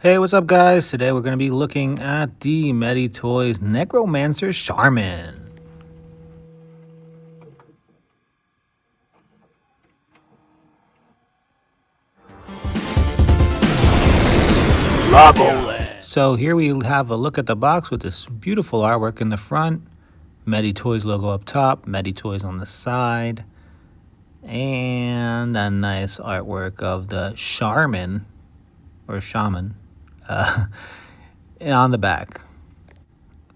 Hey, what's up, guys? Today we're going to be looking at the METYTOYZ Necromancer Sharman. So here we have a look at the box with this beautiful artwork in the front, METYTOYZ logo up top, METYTOYZ on the side, and a nice artwork of the Sharman, or Shaman, on the back.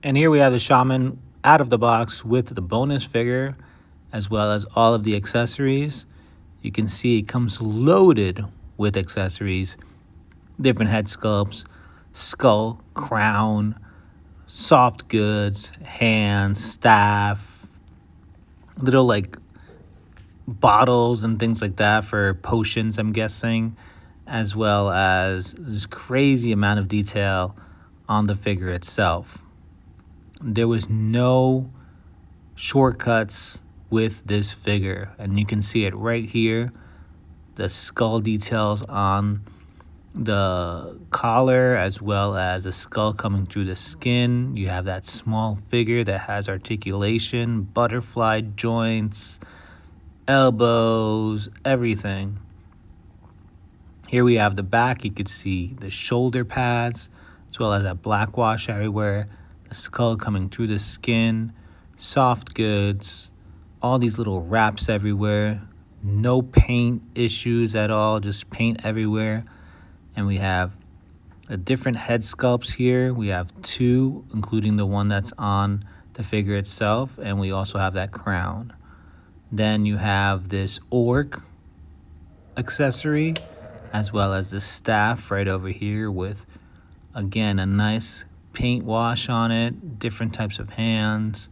And here we have the Shaman out of the box with the bonus figure, as well as all of the accessories. You can see it comes loaded with accessories, different head sculpts, skull, crown, soft goods, hands, staff, little like bottles and things like that for potions, I'm guessing, as well as this crazy amount of detail on the figure itself. There was no shortcuts with this figure, and you can see it right here. The skull details on the collar, as well as the skull coming through the skin. You have that small figure that has articulation, butterfly joints, elbows, everything. Here we have the back. You could see the shoulder pads, as well as that black wash everywhere, the skull coming through the skin, soft goods, all these little wraps everywhere, no paint issues at all, just paint everywhere. And we have a different head sculpts here. We have two, including the one that's on the figure itself, and we also have that crown. Then you have this orc accessory, as well as the staff right over here with, again, a nice paint wash on it, different types of hands,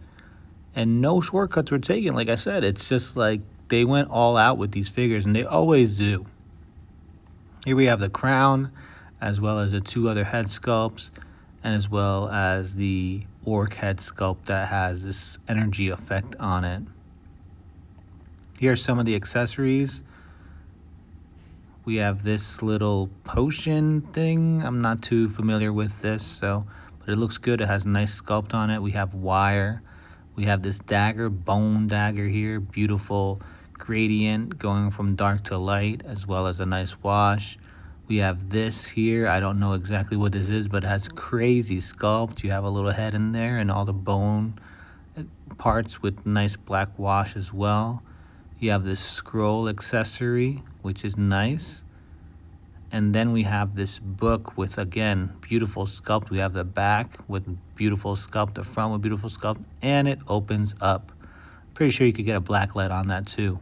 and no shortcuts were taken. Like I said, it's just like they went all out with these figures, and they always do. Here we have the crown, as well as the two other head sculpts, and as well as the orc head sculpt that has this energy effect on it. Here are some of the accessories. We have this little potion thing. I'm not too familiar with this, but it looks good. It has a nice sculpt on it. We have wire. We have this dagger, bone dagger here, beautiful gradient going from dark to light, as well as a nice wash. We have this here. I don't know exactly what this is, but it has crazy sculpt. You have a little head in there and all the bone parts with nice black wash as well. You have this scroll accessory, which is nice. And then we have this book with, again, beautiful sculpt. We have the back with beautiful sculpt, the front with beautiful sculpt, and it opens up. Pretty sure you could get a black light on that too.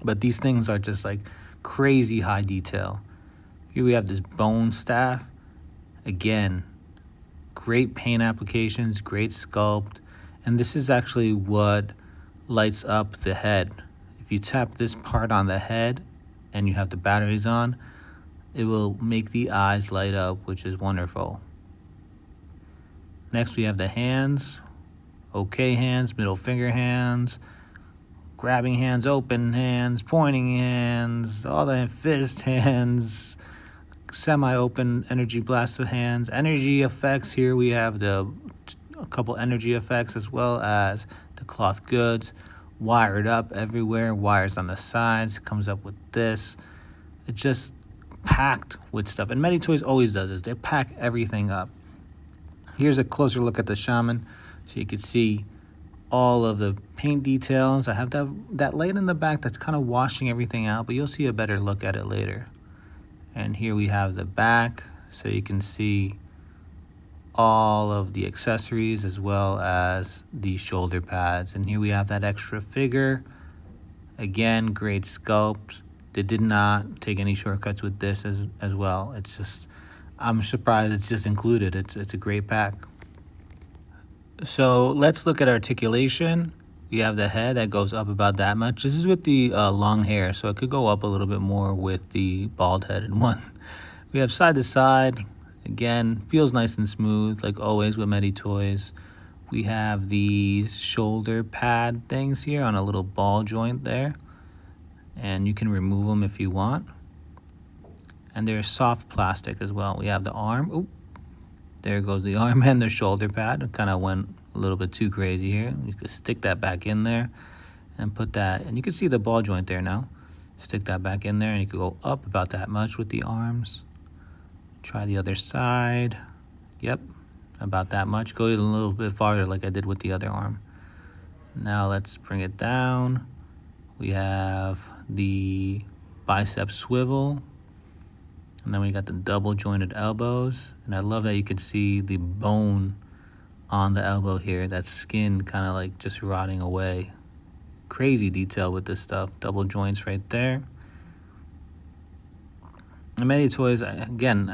But these things are just like crazy high detail. Here we have this bone staff. Again, great paint applications, great sculpt. And this is actually what lights up the head. If you tap this part on the head and you have the batteries on, it will make the eyes light up, which is wonderful. Next we have the hands. Okay hands, middle finger hands, grabbing hands, open hands, pointing hands, all the fist hands, semi-open energy blast of hands. Energy effects, here we have a couple energy effects, as well as the cloth goods, wired up everywhere, wires on the sides, comes up with this. It's just packed with stuff, and METYTOYZ always does this. They pack everything up. Here's a closer look at the shaman, so you can see all of the paint details. I have that light in the back that's kind of washing everything out, but you'll see a better look at it later. And here we have the back, so you can see all of the accessories as well as the shoulder pads. And here we have that extra figure. Again, great sculpt. They did not take any shortcuts with this as well. It's just, I'm surprised it's just included. It's a great pack. So let's look at articulation. We have the head that goes up about that much. This is with the long hair, so it could go up a little bit more with the bald-headed one. We have side to side. Again, feels nice and smooth, like always with METYTOYZ. We have these shoulder pad things here on a little ball joint there, and you can remove them if you want. And there's soft plastic as well. We have the arm. Oop, there goes the arm and the shoulder pad. It kind of went a little bit too crazy here. You could stick that back in there and put that, and you can see the ball joint there now. Stick that back in there and you could go up about that much with the arms. Try the other side. Yep, about that much. Go a little bit farther like I did with the other arm. Now let's bring it down. We have the bicep swivel. And then we got the double jointed elbows. And I love that you can see the bone on the elbow here. That skin kind of like just rotting away. Crazy detail with this stuff. Double joints right there. And METYTOYZ, again,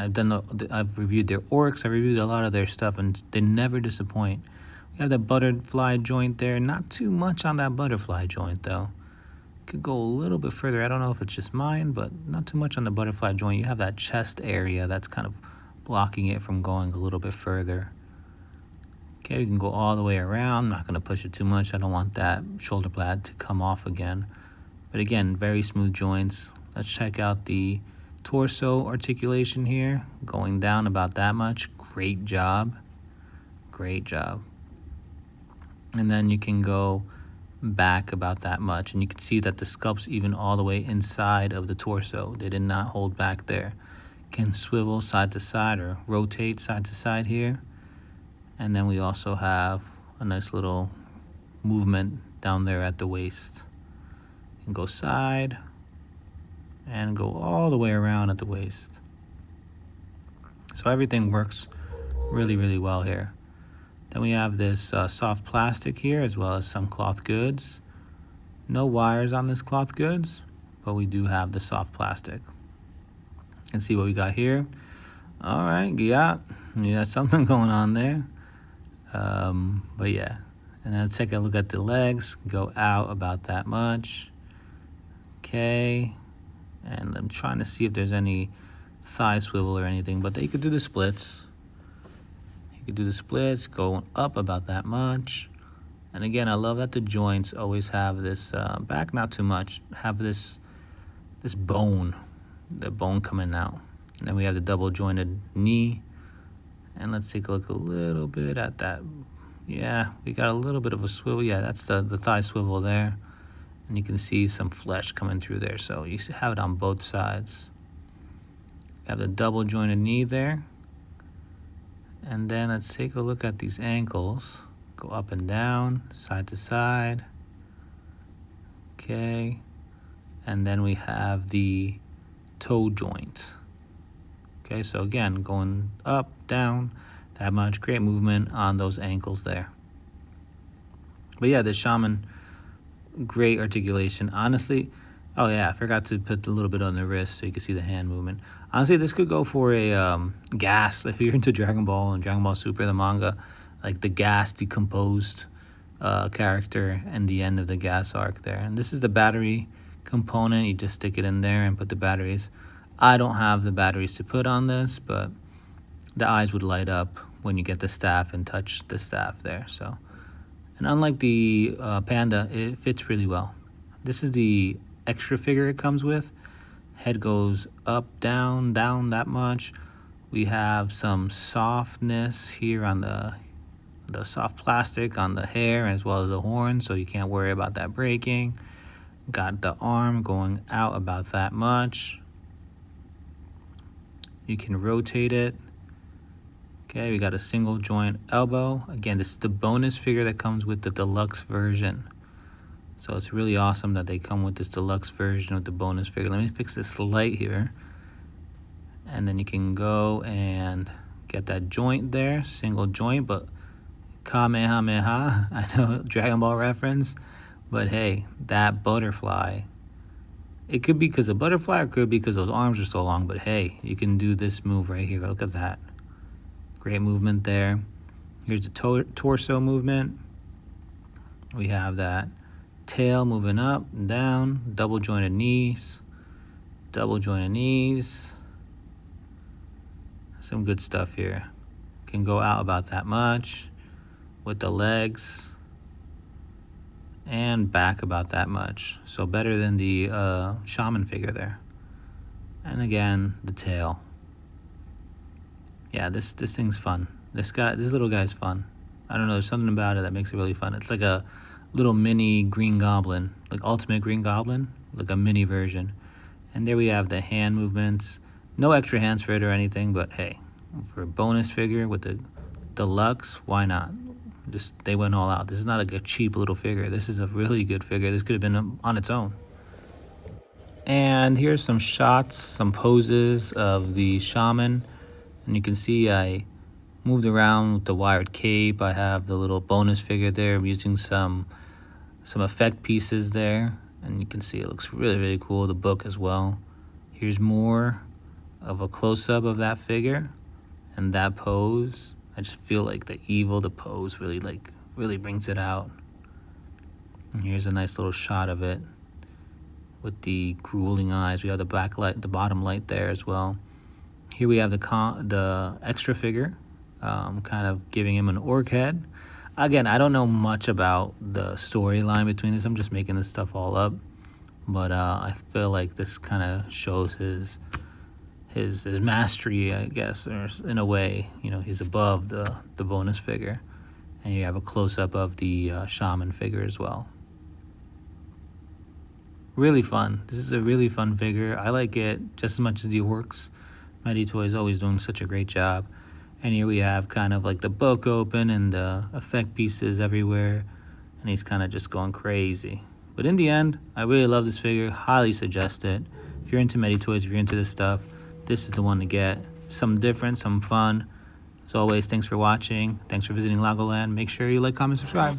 I've reviewed their orcs. I've reviewed a lot of their stuff, and they never disappoint. We have the butterfly joint there. Not too much on that butterfly joint though. Could go a little bit further. I don't know if it's just mine, but not too much on the butterfly joint. You have that chest area that's kind of blocking it from going a little bit further. Okay, we can go all the way around. I'm not going to push it too much. I don't want that shoulder pad to come off again. But again, very smooth joints. Let's check out the torso articulation here. Going down about that much. Great job. Great job. And then you can go back about that much. And you can see that the sculpt's even all the way inside of the torso. They did not hold back there. Can swivel side to side or rotate side to side here. And then we also have a nice little movement down there at the waist. You can go side and go all the way around at the waist. So everything works really, really well here. Then we have this soft plastic here, as well as some cloth goods. No wires on this cloth goods, but we do have the soft plastic. You can see what we got here. All right, yeah, something going on there. But yeah, and then take a look at the legs. Go out about that much. Okay, and I'm trying to see if there's any thigh swivel or anything, but you could do the splits. You could do the splits, going up about that much. And again, I love that the joints always have this back, not too much, have this bone, the bone coming out. And then we have the double jointed knee. And let's take a look a little bit at that. Yeah, we got a little bit of a swivel. Yeah, that's the thigh swivel there. And you can see some flesh coming through there. So you have it on both sides. You have the double jointed knee there. And then let's take a look at these ankles. Go up and down, side to side. Okay. And then we have the toe joint. Okay, so again, going up, down, that much. Great movement on those ankles there. But yeah, the shaman, great articulation. Honestly, oh yeah, I forgot to put a little bit on the wrist so you can see the hand movement. Honestly, this could go for a gas. If you're into Dragon Ball and Dragon Ball Super, the manga, like the gas decomposed character and the end of the gas arc there. And this is the battery component. You just stick it in there and put the batteries. I don't have the batteries to put on this, but the eyes would light up when you get the staff and touch the staff there. So, and unlike the panda, it fits really well. This is the extra figure it comes with. Head goes up, down, down that much. We have some softness here on the soft plastic on the hair as well as the horn, so you can't worry about that breaking. Got the arm going out about that much. You can rotate it. Okay, we got a single joint elbow. Again, this is the bonus figure that comes with the deluxe version. So it's really awesome that they come with this deluxe version of the bonus figure. Let me fix this light here. And then you can go and get that joint there, single joint, but Kamehameha. I know, Dragon Ball reference. But hey, that butterfly, it could be because of butterfly, or it could be because those arms are so long, but hey, you can do this move right here. Look at that. Great movement there. Here's the torso movement. We have that tail moving up and down, double jointed knees, double jointed knees. Some good stuff here. Can go out about that much with the legs. And back about that much. So better than the shaman figure there. And again, the tail. Yeah, this thing's fun. This little guy's fun. I don't know, there's something about it that makes it really fun. It's like a little mini Green Goblin, like Ultimate Green Goblin, like a mini version. And there we have the hand movements. No extra hands for it or anything, but hey, for a bonus figure with the deluxe, why not? They went all out. This is not like a cheap little figure. This is a really good figure. This could have been on its own. And here's some shots, some poses of the shaman. And you can see I moved around with the wired cape. I have the little bonus figure there. I'm using some effect pieces there. And you can see it looks really, really cool. The book as well. Here's more of a close-up of that figure and that pose. I just feel like the pose really brings it out. And here's a nice little shot of it with the grueling eyes. We have the backlight, the bottom light there as well. Here we have the extra figure, kind of giving him an orc head. Again, I don't know much about the storyline between this. I'm just making this stuff all up. But I feel like this kind of shows his mastery, I guess, or in a way, you know, he's above the bonus figure. And you have a close-up of the shaman figure as well. Really fun. This is a really fun figure. I like it just as much as the orcs. METYTOYZ always doing such a great job. And here we have kind of like the book open and the effect pieces everywhere. And he's kind of just going crazy. But in the end, I really love this figure. Highly suggest it. If you're into METYTOYZ, if you're into this stuff, this is the one to get. Some different, some fun. As always, thanks for watching. Thanks for visiting Lagoland. Make sure you like, comment, subscribe.